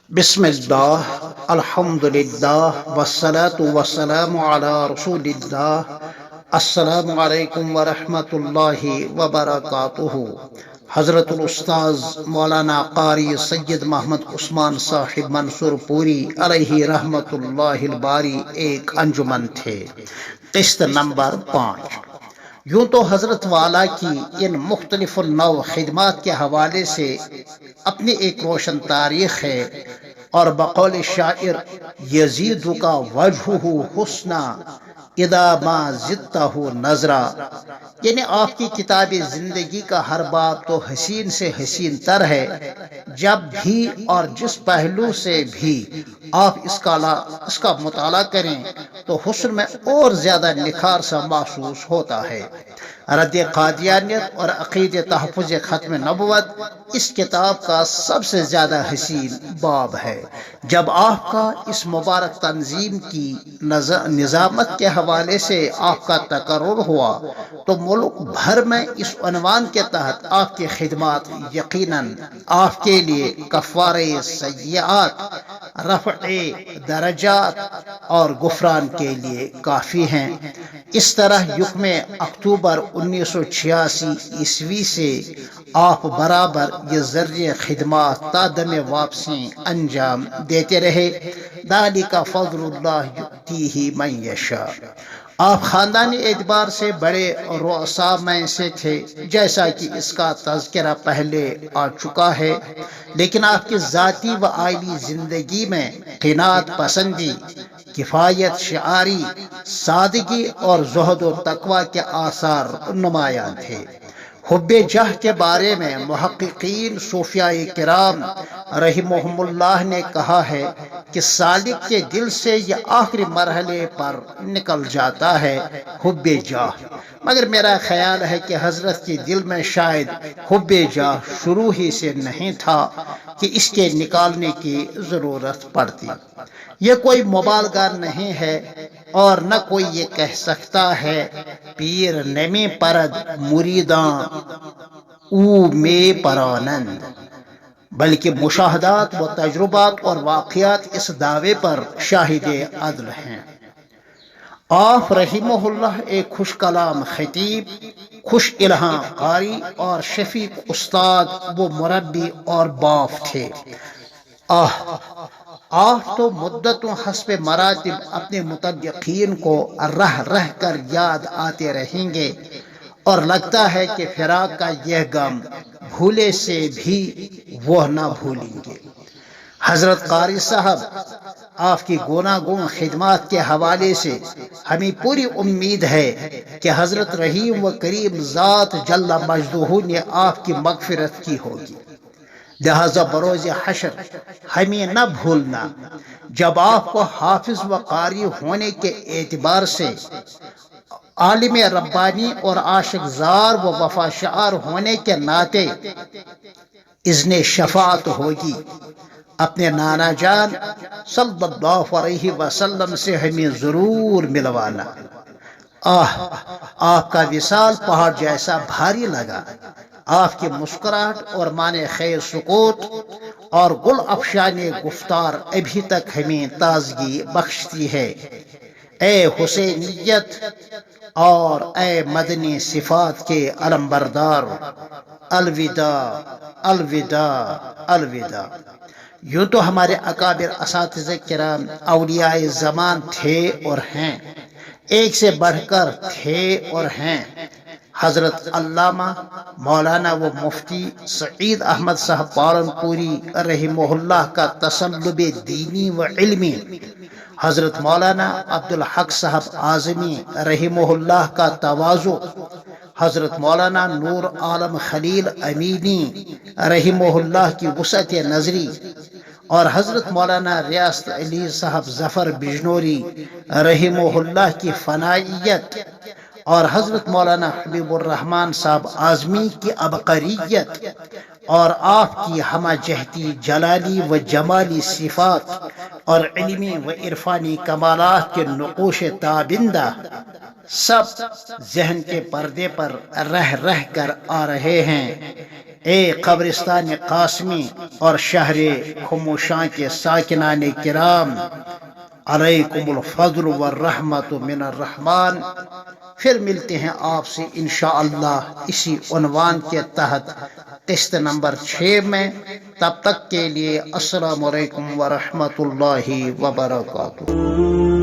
بسم اللہ الحمد للہ والصلاة والسلام علی رسول اللہ السلام علیکم ورحمۃ اللہ وبرکاتہ۔ حضرت الاستاذ مولانا قاری سید محمد عثمان صاحب منصور پوری علیہ رحمۃ اللہ الباری ایک انجمن تھے۔ قسط نمبر 5۔ یوں تو حضرت والا کی ان مختلف النوع خدمات کے حوالے سے اپنی ایک روشن تاریخ ہے، اور بقول شاعر یزید کا وجہہ حسنا اذا ما زدتہ نظرا، یعنی آپ کی کتاب زندگی کا ہر باب تو حسین سے حسین تر ہے، جب بھی اور جس پہلو سے بھی آپ اس کا مطالعہ کریں تو حسن میں اور زیادہ نکھار سا محسوس ہوتا ہے۔ رد قادیانیت اور عقید تحفظ ختم نبوت اس کتاب کا سب سے زیادہ حسین باب ہے۔ جب آپ کا اس مبارک تنظیم کی نظامت کے حوالے سے آپ کا تقرر ہوا تو ملک بھر میں اس عنوان کے تحت آپ کی خدمات یقیناً آپ کے لیے کفارہ سیئات، رفع درجات اور غفران کے لیے کافی ہیں۔ اس طرح یکم اکتوبر 1986 عیسوی سے آپ برابر یہ ذریعہ خدمات تا دم واپسی انجام دیتے رہے۔ ذالک فضل اللہ یؤتیہ من یشاء۔ آپ خاندانی اعتبار سے بڑے رؤساء میں سے تھے، جیسا کہ اس کا تذکرہ پہلے آ چکا ہے، لیکن آپ کی ذاتی و عائلی زندگی میں قناعت پسندی، کفایت شعاری، سادگی اور زہد و تقوی کے آثار نمایاں تھے۔ حب جاہ کے بارے میں محققین صوفیاء کرام رحمہم اللہ نے کہا ہے کہ سالک کے دل سے یہ آخری مرحلے پر نکل جاتا ہے، حب جاہ، مگر میرا خیال ہے کہ حضرت کے دل میں شاید حب جاہ شروع ہی سے نہیں تھا کہ اس کے نکالنے کی ضرورت پڑتی۔ یہ کوئی مبالغہ نہیں ہے، اور نہ کوئی یہ کہہ سکتا ہے پیر نمی پرد مریداں او میں پرانند، بلکہ مشاہدات و تجربات اور واقعات اس دعوے پر شاہد عدل ہیں۔ آپ رحمہ اللہ ایک خوش کلام خطیب، خوش الہاں قاری اور شفیق استاد و مربی اور باف تھے۔ آپ تو مدتوں حسب مراتب اپنے متدقین کو رہ رہ کر یاد آتے رہیں گے، اور لگتا ہے کہ فراق کا یہ غم بھولے سے بھی وہ نہ بھولیں گے۔ حضرت قاری صاحب، آپ کی گوناگون خدمات کے حوالے سے ہمیں پوری امید ہے کہ حضرت رحیم و کریم ذات جل مجدہ نے آپ کی مغفرت کی ہوگی، لہذا بروز حشر ہمیں نہ بھولنا جب آپ کو حافظ و قاری ہونے کے اعتبار سے، عالم ربانی اور عاشق زار و وفا شعار ہونے کے ناطے اذن شفاعت ہوگی۔ اپنے نانا جان صلی اللہ علیہ وسلم سے ہمیں ضرور ملوانا۔ آپ کا وصال پہاڑ جیسا بھاری لگا۔ آپ کی مسکراہٹ اور معنی خیر سکوت اور گل افشان گفتار ابھی تک ہمیں تازگی بخشتی ہے۔ اے حسینیت اور اے مدنی صفات کے علمبردار، الوداع الوداع الوداع۔ یوں تو ہمارے اکابر اساتذہ کرام اولیاء زمان تھے اور ہیں، ایک سے بڑھ کر تھے اور ہیں۔ حضرت علامہ مولانا و مفتی سعید احمد صاحب پالنپوری رحمہ اللہ کا تسلب دینی و علمی، حضرت مولانا عبدالحق صاحب اعظمی رحمہ اللہ کا تواضع، حضرت مولانا نور عالم خلیل امینی رحمہ اللہ کی وسعت نظری، اور حضرت مولانا ریاست علی صاحب ظفر بجنوری رحمہ اللہ کی فنائیت، اور حضرت مولانا حبیب الرحمن صاحب اعظمی کی عبقریت، اور آپ کی ہمہ جہتی جلالی و جمالی صفات اور علمی و عرفانی کمالات کے نقوش تابندہ سب ذہن کے پردے پر رہ رہ کر آ رہے ہیں۔ اے قبرستان قاسمی اور شہر خموشاں کے ساکنان کرام، علیکم الفضل والرحمت من الرحمن۔ پھر ملتے ہیں آپ سے انشاءاللہ اسی عنوان کے تحت قسط نمبر 6 میں۔ تب تک کے لیے السلام علیکم ورحمۃ اللہ وبرکاتہ۔